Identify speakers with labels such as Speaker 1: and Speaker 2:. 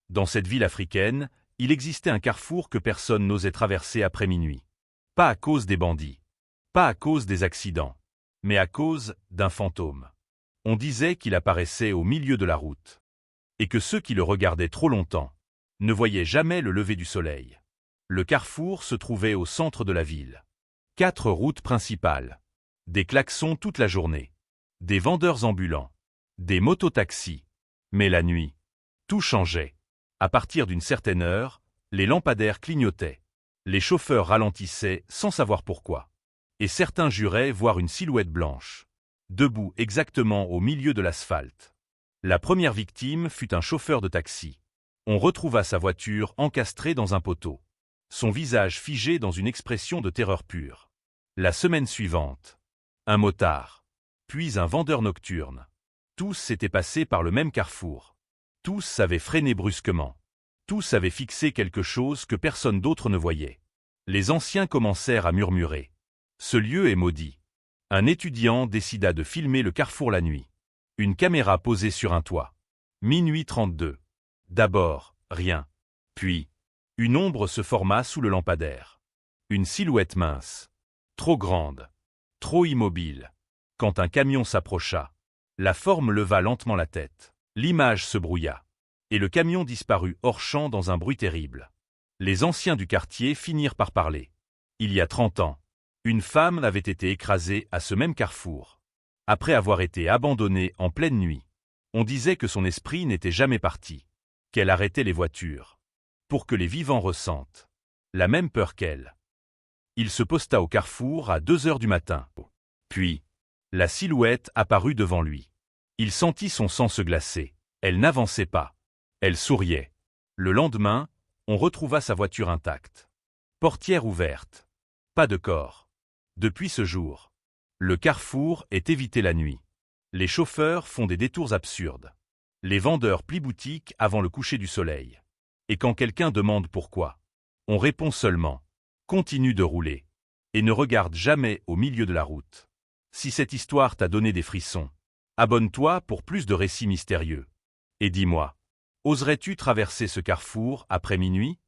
Speaker 1: Dans cette ville africaine, il existait un carrefour que personne n'osait traverser après minuit. Pas à cause des bandits, pas à cause des accidents, mais à cause d'un fantôme. On disait qu'il apparaissait au milieu de la route, et que ceux qui le regardaient trop longtemps ne voyaient jamais le lever du soleil. Le carrefour se trouvait au centre de la ville. 4 routes principales, des klaxons toute la journée, des vendeurs ambulants, des mototaxis. Mais la nuit, tout changeait. À partir d'une certaine heure, les lampadaires clignotaient. Les chauffeurs ralentissaient sans savoir pourquoi. Et certains juraient voir une silhouette blanche, debout exactement au milieu de l'asphalte. La première victime fut un chauffeur de taxi. On retrouva sa voiture encastrée dans un poteau, son visage figé dans une expression de terreur pure. La semaine suivante, un motard, puis un vendeur nocturne. Tous s'étaient passés par le même carrefour. Tous avaient freiné brusquement. Tous avaient fixé quelque chose que personne d'autre ne voyait. Les anciens commencèrent à murmurer. Ce lieu est maudit. Un étudiant décida de filmer le carrefour la nuit. Une caméra posée sur un toit. Minuit 32. D'abord, rien. Puis, une ombre se forma sous le lampadaire. Une silhouette mince. Trop grande. Trop immobile. Quand un camion s'approcha, la forme leva lentement la tête. L'image se brouilla. Et le camion disparut hors champ dans un bruit terrible. Les anciens du quartier finirent par parler. Il y a 30 ans, une femme avait été écrasée à ce même carrefour. Après avoir été abandonnée en pleine nuit, on disait que son esprit n'était jamais parti, qu'elle arrêtait les voitures, pour que les vivants ressentent la même peur qu'elle. Il se posta au carrefour à 2 heures du matin. Puis, la silhouette apparut devant lui. Il sentit son sang se glacer. Elle n'avançait pas. Elle souriait. Le lendemain, on retrouva sa voiture intacte. Portière ouverte. Pas de corps. Depuis ce jour, le carrefour est évité la nuit. Les chauffeurs font des détours absurdes. Les vendeurs plient boutique avant le coucher du soleil. Et quand quelqu'un demande pourquoi, on répond seulement « Continue de rouler » et ne regarde jamais au milieu de la route. Si cette histoire t'a donné des frissons, abonne-toi pour plus de récits mystérieux. Et dis-moi, oserais-tu traverser ce carrefour après minuit ?